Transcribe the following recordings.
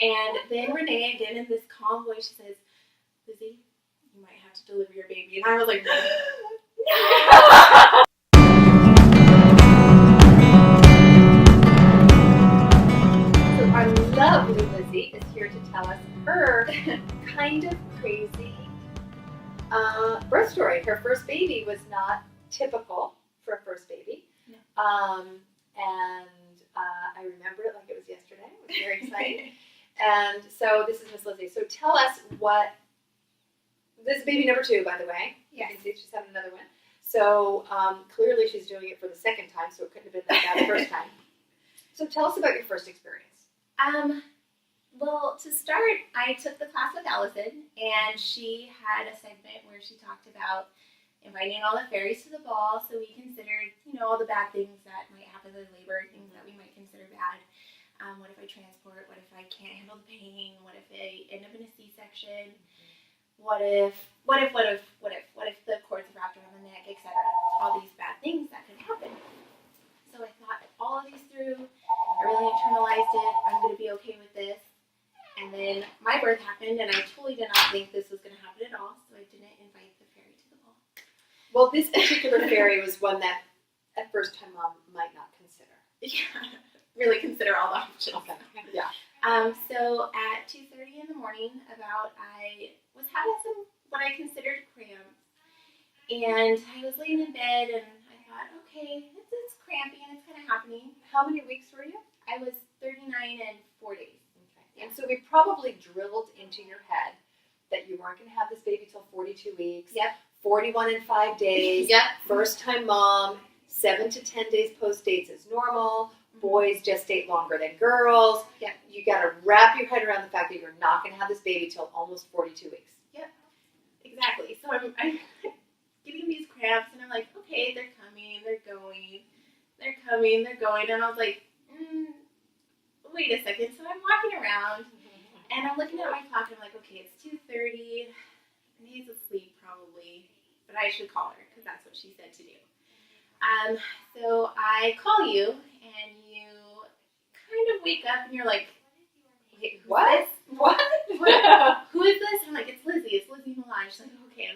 And then Renee, again in this calm voice, she says, Lizzie, you might have to deliver your baby. And I was like, no. So our lovely Lizzie is here to tell us her kind of crazy birth story. Her first baby was not typical for a first baby. No. I remember it like it was yesterday. It was very exciting. And so this is Miss Lizzie. So tell us what, this is baby number 2, by the way. Yes. You can see she's having another one. So clearly she's doing it for the second time, so it couldn't have been that bad the first time. So tell us about your first experience. Well, to start, I took the class with Allison, and she had a segment where she talked about inviting all the fairies to the ball. So we considered, all the bad things that might happen in labor, things that we might consider bad. What if I transport? What if I can't handle the pain? What if I end up in a C-section? What if the cords are wrapped around the neck, etc. All these bad things that could happen. So I thought all of these through. I really internalized it. I'm going to be okay with this. And then my birth happened, and I totally did not think this was going to happen at all. So I didn't invite the fairy to the ball. Well, this particular fairy was one that at first time mom might not consider. Yeah, really consider all the options. Okay. Yeah. So at 2:30 in the morning, I was having some what I considered cramps, and I was laying in bed, and I thought, okay, it's cramping, it's kind of happening. How many weeks were you? I was 39 and 4 days. Okay. And so we probably drilled into your head that you weren't going to have this baby till 42 weeks. Yep. 41 and 5 days. Yep. First time mom. 7 to 10 days post dates is normal. Boys gestate longer than girls. Yep. You got to wrap your head around the fact that you're not going to have this baby till almost 42 weeks. Yep. Exactly. So I'm getting these cramps, and I'm like, okay, they're coming, they're going. They're coming, they're going. And I was like, wait a second. So I'm walking around, and I'm looking at my clock, and I'm like, okay, it's 2:30. Renee's asleep probably, but I should call her because that's what she said to do. So I call you, and you kind of wake up, and you're like, wait, What? What? Who is this? I'm like, it's Lizzie. It's Lizzie Milan. She's like, okay.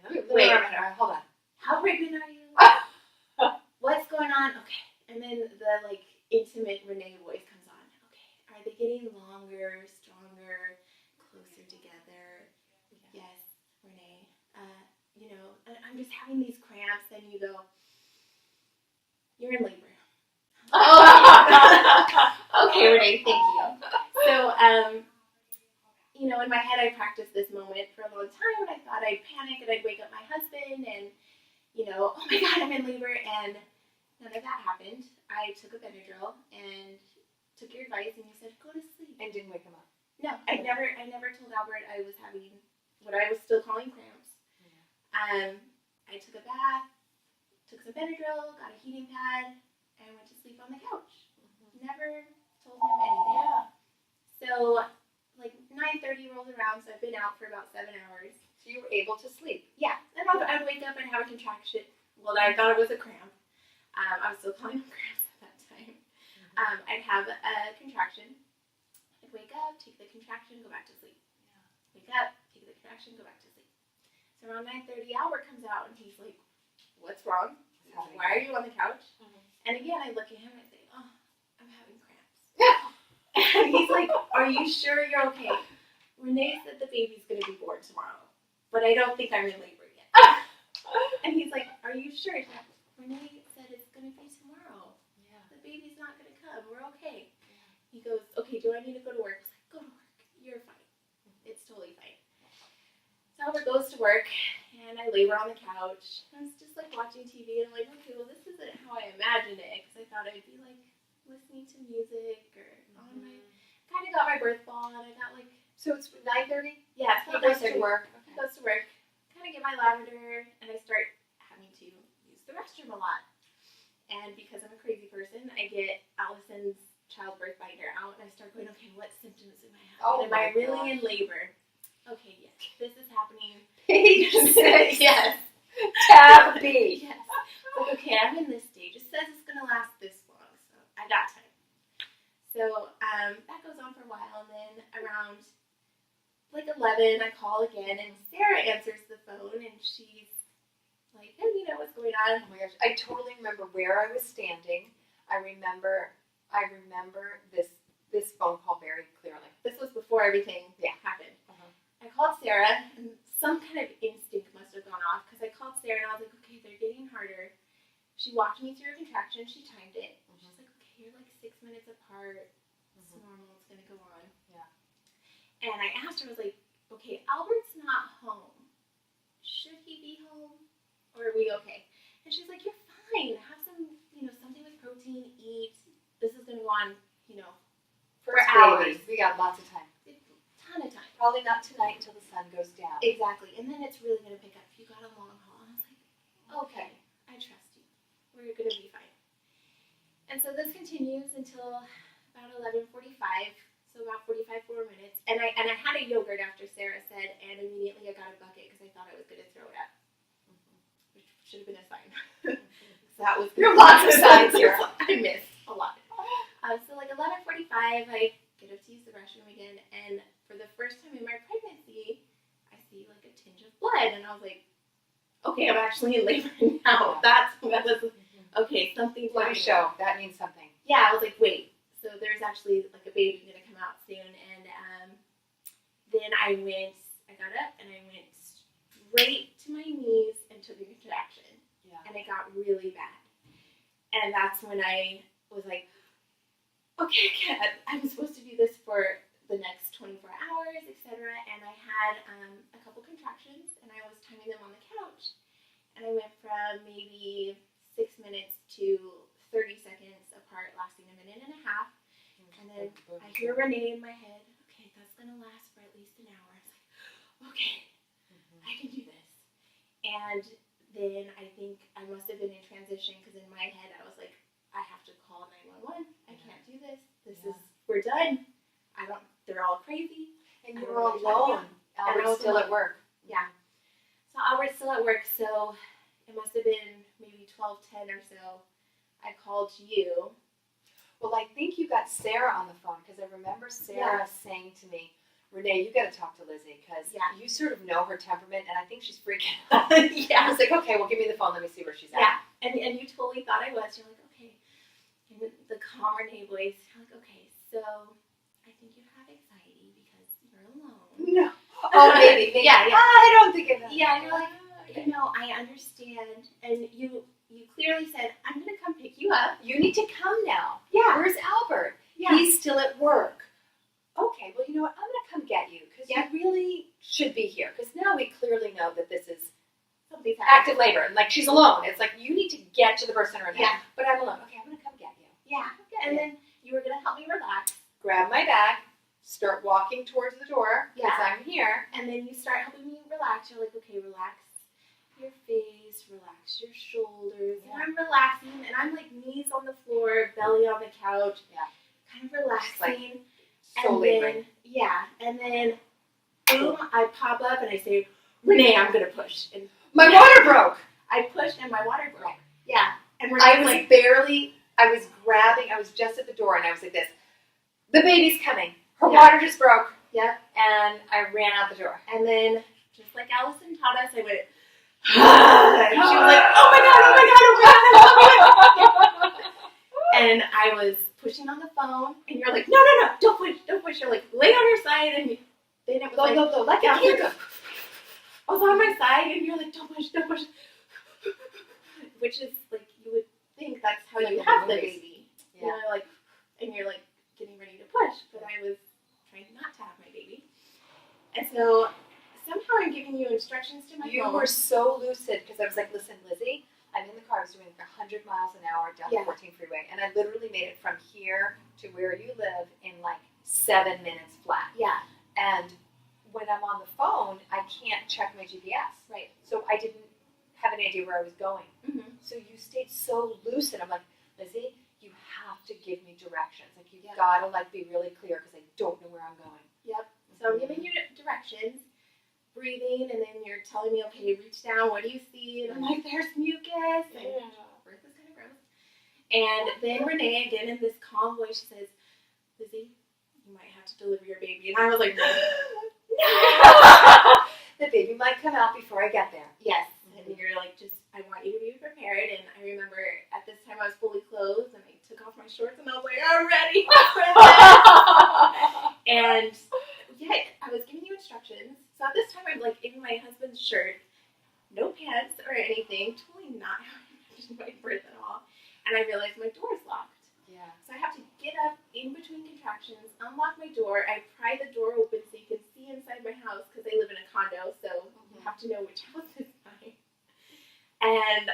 All right, Wait. All right, hold on. How pregnant are you? What's going on? Okay. And then the intimate Renee voice comes on. Okay. Are they getting longer, stronger, closer together? Yes, Renee. I'm just having these cramps. Then you go, you're in labor. Oh, okay, Renee, thank you. So, in my head, I practiced this moment for a long time, and I thought I'd panic and I'd wake up my husband, and, oh my God, I'm in labor, and none of that happened. I took a Benadryl and took your advice, and you said, go to sleep. And didn't wake him up. No, I never told Albert I was having what I was still calling cramps. Yeah. I took a bath, took some Benadryl, got a heating pad, and went to sleep on the couch. Never told him anything. Yeah. So, 9:30 rolls around, so I've been out for about 7 hours. So you were able to sleep. Yeah, and I'd wake up and have a contraction. Well, I thought it was a cramp. I was still calling them cramps at that time. I'd have a contraction. I'd wake up, take the contraction, go back to sleep. Yeah. Wake up, take the contraction, go back to sleep. So around 9:30, Albert comes out, and he's like, what's wrong? Why are you on the couch? And again, I look at him and I say, oh, I'm having cramps. And he's like, are you sure you're okay? Renee said the baby's going to be born tomorrow, but I don't think I'm in labor yet. And he's like, are you sure? Renee said it's going to be tomorrow. Yeah. The baby's not going to come. We're okay. Yeah. He goes, okay, do I need to go to work? I was like, go to work. You're fine. It's totally fine. So Albert goes to work, and I labor on the couch. I was just watching TV, and I'm like, okay, well, this isn't how I imagined it, because I thought I'd be listening to music or on my. Kind of got my birth ball, and I got So it's 9:30. Yeah, it's He goes to work. He goes to work. Kind of get my lavender, and I start having to use the restroom a lot. And because I'm a crazy person, I get Allison's childbirth binder out, and I start going, okay, what symptoms am I having? Oh, am I really in labor? Okay, yes, this is happening. Page 6. Yes. Tab B. Yes. Okay, I'm in this stage. It says it's going to last this long, so I got time. So that goes on for a while, and then around like 11, I call again, and Sarah answers the phone, and she's like, "Hey, you know what's going on?" Oh my gosh, I totally remember where I was standing. I remember this phone call very clearly. This was before everything happened. I called Sarah, and some kind of instinct must have gone off, because I called Sarah, and I was like, "Okay, they're getting harder." She walked me through a contraction. She timed it. She's like, "Okay, you're like 6 minutes apart. It's normal. It's gonna go on." Yeah. And I asked her, I was like, "Okay, Albert's not home. Should he be home, or are we okay?" And she's like, "You're fine. Have some, something with protein. Eat. This is gonna go on, for hours. We got lots of time. A ton of time. Probably not tonight until the sun goes down. Exactly. And then it's really gonna pick up. You got a long haul." I was like, "Okay, I trust you. We're gonna be fine." And so this continues until about 11:45. So about 45 more minutes. And I had a yogurt after Sarah said, and immediately I got a bucket because I thought I was gonna throw it up, which should have been a sign. So that was There are lots of signs here. I missed a lot. So like 11:45, I get up to use the restroom again, and for the first time in my pregnancy, I see like a tinge of blood, and I was like, "Okay, I'm actually in labor now." That was okay. Something's Let me show. That means something. Yeah, I was like, "Wait." So there's actually like a baby gonna come out soon, and then I got up and I went straight to my knees and took a contraction, and it got really bad. And that's when I was like, "Okay, I was supposed to do this for the next 24 hours, etc." And I had a couple contractions, and I was timing them on the couch, and I went from maybe 6 minutes to 30 seconds apart, lasting a minute and a half. And then I hear Renee in my head, "Okay, that's gonna last for at least an hour." I was like, "Okay, I can do this." And then I think I must have been in transition, because in my head I was like, "I have to call 911. I can't do this. We're done. They're all crazy." And you were alone. Albert's still at work. Yeah. So Albert's still at work, so it must have been maybe 12:10 or so. I called you. Well, I think you got Sarah on the phone, because I remember Sarah saying to me, "Renee, you got to talk to Lizi, because you sort of know her temperament, and I think she's freaking out." I was like, "Okay, well, give me the phone. Let me see where she's at." Yeah, and you totally thought I was. You're like, "Okay." And with the calm Renee voice, you're like, "Okay, so I think you have anxiety because you're alone." No. Oh, maybe. Yeah. I don't think it is. Yeah, and you're like, "I understand." And you clearly said, "I'm going to come pick you up. You need to come now. Yeah. Where's Albert? Yeah. He's still at work." Okay, well, you know what? I'm going to come get you, because you really should be here. Because now we clearly know that this is Something's active labor, and like she's alone. It's like you need to get to the person right now. Yeah. But I'm alone. Okay, I'm going to come get you. Yeah. And then you were going to help me relax. Grab my bag, start walking towards the door, because I'm here. And then you start helping me relax. You're like, "Okay, relax your face, relax your shoulders." And I'm relaxing, and I'm like knees on the floor, belly on the couch, kind of relaxing. So laboring. And then boom, I pop up and I say, "Renee, I'm gonna push." And My water broke. I pushed and my water broke. Yeah. And I was just at the door, and I was like this. The baby's coming. Her water just broke. Yep. And I ran out the door. And then, just like Allison taught us, I went, and she was like, "Oh my God. And I was pushing on the phone, and you're like, "No, don't push. You're like, lay on your side, and then it was Go, let the kid go. I was on my side, and you're like, don't push. Which is like, you would think that's how you have the baby. Yeah. You know, like, and you're like getting ready to push, but I was trying not to have my baby. And so somehow I'm giving you instructions to my phone. You were so lucid, because I was like, "Listen, Lizi, I'm in the car. I was doing 100 miles an hour down the 14 freeway, and I literally made it from here to where you live in like 7 minutes flat." Yeah. And when I'm on the phone, I can't check my GPS. Right. So I didn't have any idea where I was going. Mm-hmm. So you stayed so lucid. I'm like, "Lizi, you have to give me directions. Like, you've got to like be really clear, because I don't know where I'm going." Yep. So I'm giving you directions, breathing, and then you're telling me, "Okay, reach down. What do you see?" And I'm like, "There's mucus." And birth is kind of gross. And then Renee, again in this calm voice, she says, deliver your baby. And I was like, no. The baby might come out before I get there. Yes. And you're like, I want you to be prepared. And I remember at this time I was fully clothed and I took off my shorts and I was like, I'm ready. And yeah, I was giving you instructions. So at this time I'm like in my husband's shirt, no pants or anything, totally not how I imagined my birth at all. And I realized my door is locked. Yeah. So I have to get up in between contractions, unlock my door. I pry the door open so you can see inside my house because I live in a condo, so you have to know which house is mine. And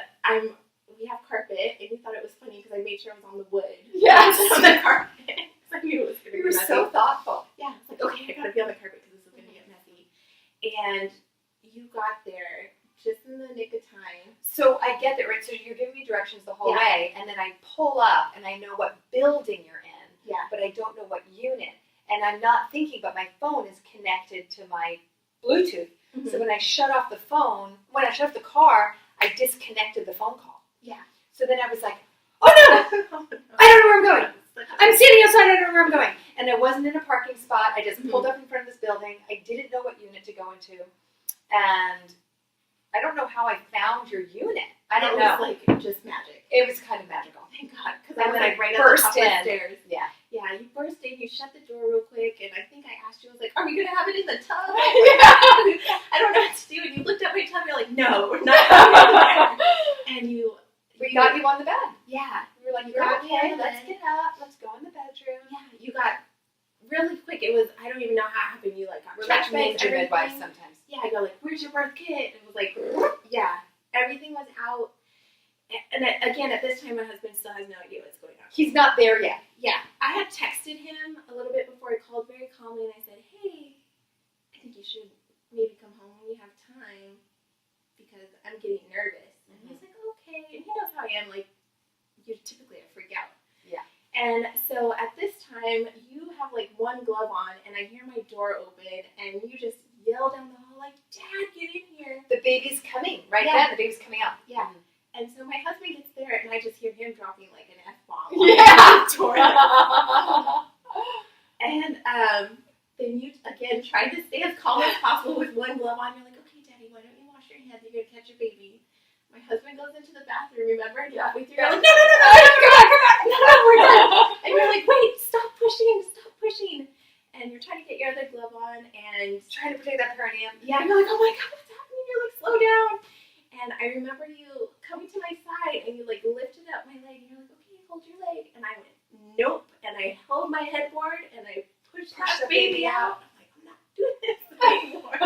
we have carpet, and we thought it was funny because I made sure it was on the wood. Yes. On the carpet. I knew it was going to be You were messy. so thoughtful. Yeah, it's like, okay, I got to be on the carpet because this is going to get messy. And you got there just in the nick of time. So I get it, right? So you're giving me directions the whole way, and then I pull up, and I know what building you're in, but I don't know what unit. And I'm not thinking, but my phone is connected to my Bluetooth. Mm-hmm. So when I shut off the car, I disconnected the phone call. Yeah. So then I was like, oh no, I don't know where I'm going. I'm standing outside, I don't know where I'm going. And I wasn't in a parking spot. I just pulled up in front of this building. I didn't know what unit to go into. And I don't know how I found your unit. I don't know. It was like just magic. It was kind of magical. Thank God. Because And I was then like right burst up the top of the in. stairs. Yeah. Yeah, you burst in, you shut the door real quick, and I think I asked you, I was like, are we going to have it in the tub? I don't know what to do. And you looked at my tub, and you're like, no, we're not having it in there. And we got you on the bed. Yeah. We were like, You you're got me okay, on the let's bed. get up, let's go in the bedroom. Yeah, you got really quick. It was, I don't even know how it happened. You like got We're like checkmates, ninja midwives everything. sometimes. Yeah, I go like, where's your birth kit? And it was like, yeah, everything was out. And again, at this time, my husband still has no idea what's going on. He's not there yet. Yeah, I had texted him a little bit before. I called very calmly and I said, hey, I think you should maybe come home when you have time because I'm getting nervous. And he's like, okay. And he knows how I am. Like, you're typically a freak out. Yeah. And so at this time, you have like one glove on and I hear my door open and you just yell down the hall like, Dad, get in here. The baby's coming right Yeah. then. The baby's coming out. Yeah. And so my husband gets there, and I just hear him dropping like an F-bomb. Yeah. And then you, again, tried to stay as calm as possible with one glove on. You're like, okay, Daddy, why don't you wash your hands? You're going to catch your baby. My husband goes into the bathroom, remember? And halfway through, you're like, no, come back. No, we're done. And you're like, wait, stop pushing. And you're trying to get your other glove on, and Trying to protect that perineum. yeah, you're like, oh my God, what's happening? You're like, slow down. And I remember you coming to my side and you like lifted up my leg and you're like, okay, hold your leg. And I went, nope. And I held my headboard and I pushed that baby out. I'm like, I'm not doing this anymore.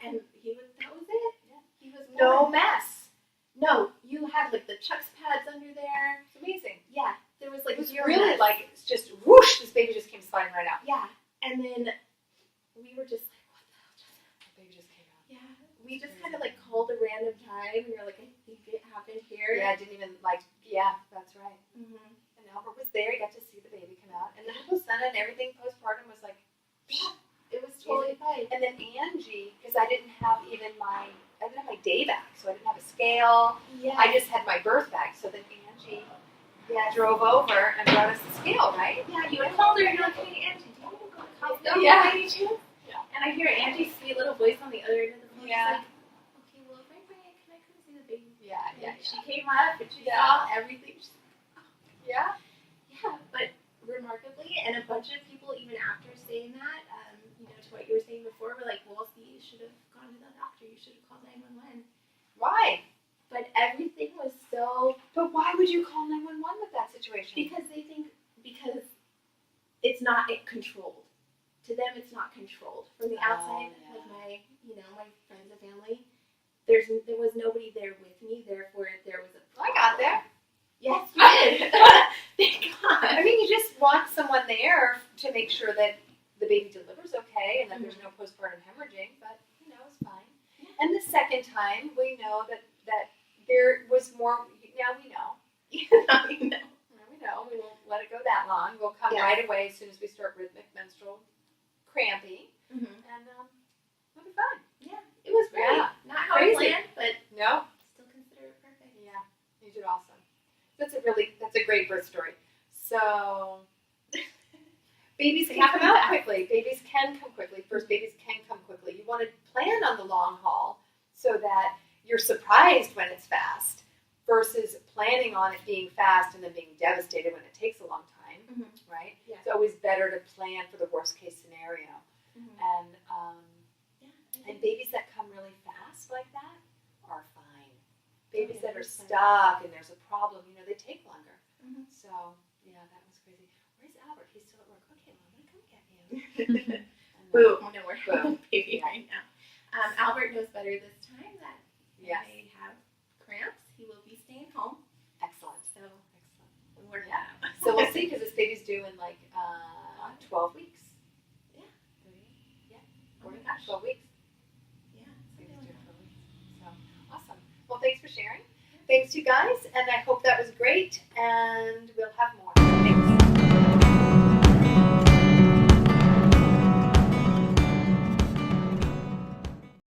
And that was it. Yeah. He was No mess. No, you had like the Chuck's pads under there. It's amazing. Yeah. There was like It was zero really mess. like, it's just whoosh, this baby just came sliding right out. Yeah. And then we were just like, what the hell just happened? The baby just came out. Yeah. We just kind of like called a random time and you're like, I think it happened here. Yeah, I didn't even yeah, that's right. Mm-hmm. And Albert was there, he got to see the baby come out. And then the placenta and everything postpartum was like, Yeah. It was totally fine. and then Angie, because I didn't have my day bag, so I didn't have a scale. Yeah. I just had my birth bag. So then Angie drove over and brought us the scale, right? Yeah, you had called her and you're like, hey, Angie, do you want to go to Costco? Yeah. By any chance? Yeah. And I hear Angie's sweet little voice on the other end of the phone. Yeah. She's like, okay, well, if I bring it, can I come see the baby? Yeah, And she came up and she Yeah. saw everything. She's like, Yeah? yeah, but remarkably, and a bunch of people, even after saying that, to what you were saying before, were like, well, see, you should have gone to the doctor. You should have called 911. Why? But everything was so, But why would you call 911 with that situation? because they think, because it's not controlled. To them, it's not controlled. From the outside yeah. of my, my friends and family, there was nobody there with me. Therefore, there was a I got there. Yes, you did. Thank God. I mean, you just want someone there to make sure that the baby delivers okay and that there's no postpartum hemorrhaging, but, it's fine. Yeah. And the second time, we know that there was more, now we know. Now you know. Now we know. We won't let it go that long. We'll come Yeah. right away as soon as we start rhythmic menstrual cramping, Mm-hmm. and it'll be fine. Yeah, it was great. Yeah. Not how I Crazy. planned, but No? still consider it perfect. Yeah, you did awesome. That's a great birth story. So, babies can come out quickly. surprised when it's fast versus planning on it being fast and then being devastated when it takes a long time, right? Yeah. It's always better to plan for the worst case scenario. And and babies that come really fast like that are fine. Babies that are stuck and there's a problem, they take longer. So, yeah, that was crazy. Where's Albert? He's still at work. Okay, well, I'm going to come get you. Boo. No, we're Boo. baby right now. Albert knows better this time that Yes. I have cramps. He will be staying home. Excellent. So Excellent. we'll work that out. So we'll see because this baby's due in like 12 weeks. Yeah. Yeah. Oh my gosh. 12 weeks. Yeah. Baby's something due like in 12 weeks. So awesome. Well, thanks for sharing. Thanks, you guys, and I hope that was great. And we'll have more.